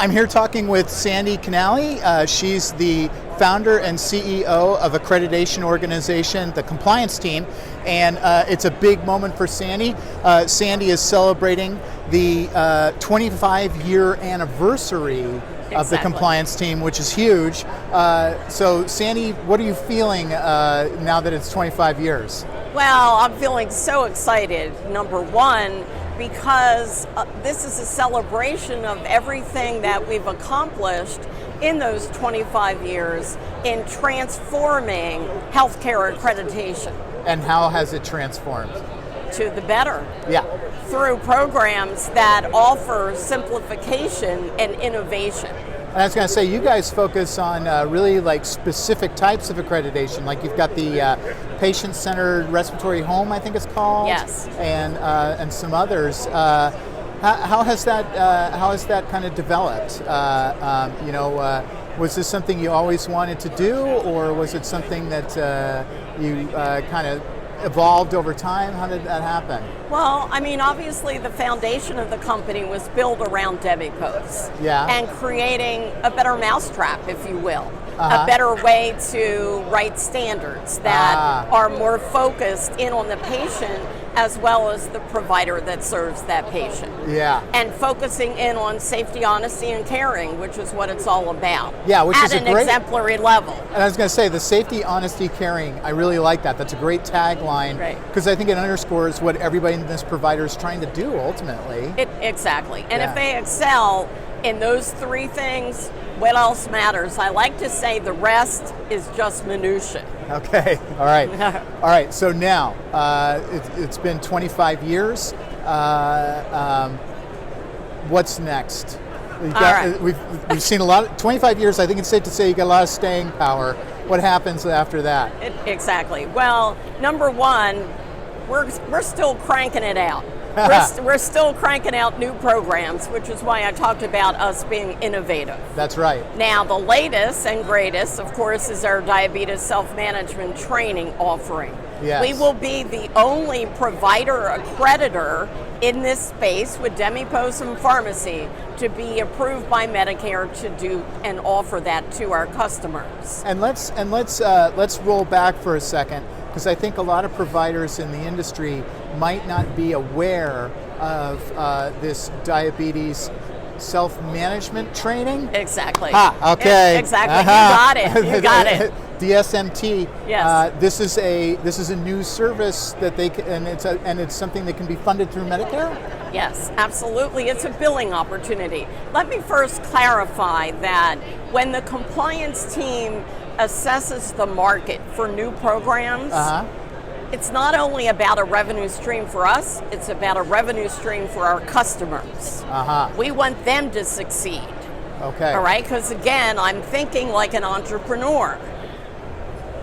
I'm here talking with Sandy Canally. She's the founder and CEO of Accreditation organization, the compliance team, and it's a big moment for Sandy. Sandy is celebrating the 25-year anniversary of the compliance team, which is huge. So Sandy, what are you feeling now that it's 25 years? Well, I'm feeling so excited, number one, because this is a celebration of everything that we've accomplished in those 25 years in transforming healthcare accreditation. And how has it transformed? To the better. Yeah. Through programs that offer simplification and innovation. And I was going to say, you guys focus on really like specific types of accreditation. Like you've got the patient-centered respiratory home, I think it's called. Yes. And some others. How has that kind of developed? Was this something you always wanted to do, or was it something that you kind of evolved over time? How did that happen? Well, I mean, obviously the foundation of the company was built around DMEPOS. Yeah. And creating a better mousetrap, if you will. A better way to write standards that are more focused in on the patient as well as the provider that serves that patient. Yeah. And focusing in on safety, honesty, and caring, which is what it's all about. Yeah, which is at an exemplary level. And I was going to say, the safety, honesty, caring, I really like that. That's a great tagline. Right. Because I think it underscores what everybody in this provider is trying to do ultimately. Exactly. And if they excel in those three things, what else matters? I like to say the rest is just minutia. Okay, all right. All right, so now, it's been 25 years. What's next? We've seen a lot, 25 years, I think it's safe to say you got a lot of staying power. What happens after that? Exactly. Well, number one, we're still cranking it out. We're still cranking out new programs, which is why I talked about us being innovative. That's right. Now, the latest and greatest, of course, is our diabetes self-management training offering. Yes. We will be the only provider accreditor in this space with DMEPOS and pharmacy to be approved by Medicare to do and offer that to our customers. And let's roll back for a second, because I think a lot of providers in the industry might not be aware of this diabetes self-management training. Exactly. Okay. Exactly. You got it. You got it. DSMT. Yes. This is a new service that it's something that can be funded through Medicare. Yes, absolutely. It's a billing opportunity. Let me first clarify that when the compliance team assesses the market for new programs, it's not only about a revenue stream for us, it's about a revenue stream for our customers. We want them to succeed. Okay. All right, because again, I'm thinking like an entrepreneur.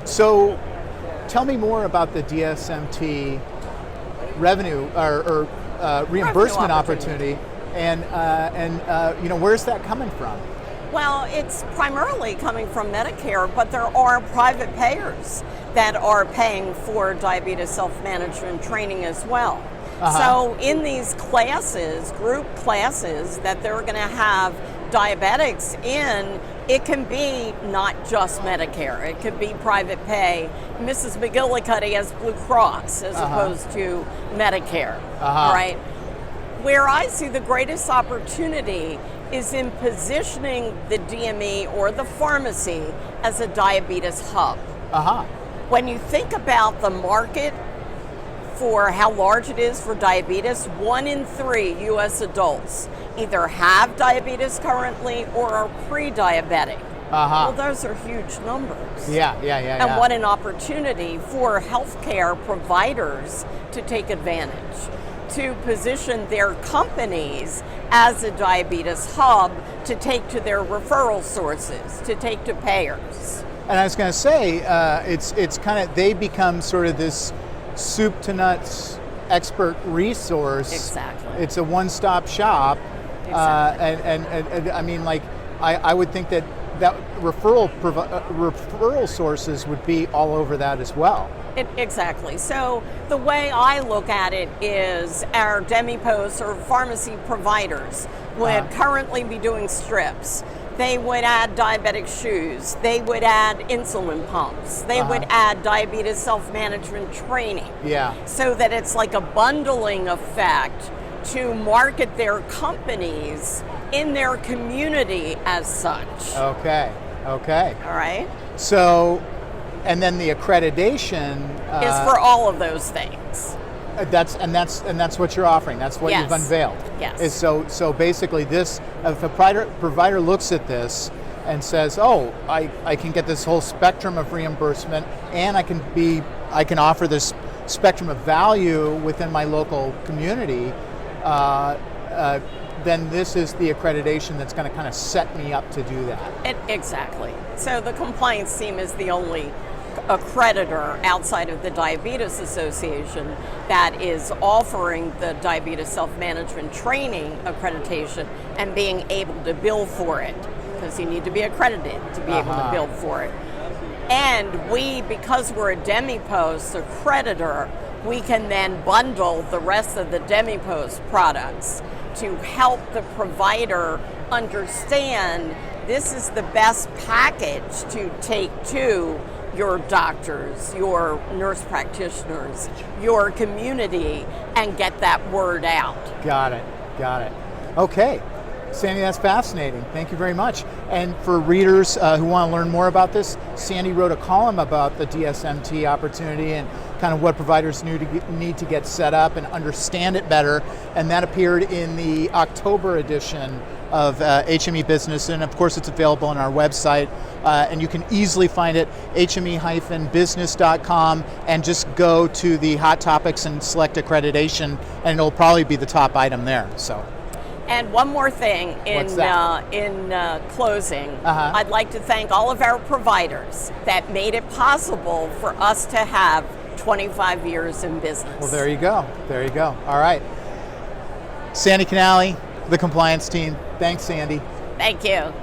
So tell me more about the DSMT revenue or reimbursement opportunity, and where's that coming from? Well, it's primarily coming from Medicare, but there are private payers that are paying for diabetes self-management training as well. So in these classes, group classes that they're going to have diabetics in, it can be not just Medicare. It could be private pay. Mrs. McGillicuddy has Blue Cross as opposed to Medicare. All right. Where I see the greatest opportunity is in positioning the DME or the pharmacy as a diabetes hub. When you think about the market for how large it is for diabetes, 1 in 3 U.S. adults either have diabetes currently or are pre-diabetic. Well, those are huge numbers. Yeah. And what an opportunity for healthcare providers to take advantage, to position their companies as a diabetes hub to take to their referral sources, to take to payers. And I was going to say, it's kind of, they become sort of this soup to nuts expert resource. Exactly. It's a one-stop shop. Exactly. And I mean, like, I would think that that referral sources would be all over that as well. Exactly. So the way I look at it is our DMEPOS or pharmacy providers would currently be doing strips. They would add diabetic shoes. They would add insulin pumps. They would add diabetes self-management training. Yeah. So that it's like a bundling effect to market their companies in their community as such. Okay. Okay. All right. So, and then the accreditation is for all of those things. That's what you're offering. That's what you've unveiled. Yes. Is so basically this, if a provider looks at this and says, oh, I can get this whole spectrum of reimbursement, and I can offer this spectrum of value within my local community, then this is the accreditation that's going to kind of set me up to do that. Exactly. So the compliance team is the only accreditor outside of the Diabetes Association that is offering the diabetes self-management training accreditation and being able to bill for it, because you need to be accredited to be able to bill for it. And we, because we're a DMEPOS accreditor, we can then bundle the rest of the DMEPOS products to help the provider understand this is the best package to take to your doctors, your nurse practitioners, your community, and get that word out. Got it. Okay. Sandy, that's fascinating. Thank you very much. And for readers who want to learn more about this, Sandy wrote a column about the DSMT opportunity and kind of what providers need to get set up and understand it better. And that appeared in the October edition of HME Business. And of course, it's available on our website. And you can easily find it, hme-business.com, and just go to the hot topics and select accreditation, and it'll probably be the top item there. So. And one more thing in closing, I'd like to thank all of our providers that made it possible for us to have 25 years in business. Well, there you go. All right. Sandy Canally, the compliance team. Thanks, Sandy. Thank you.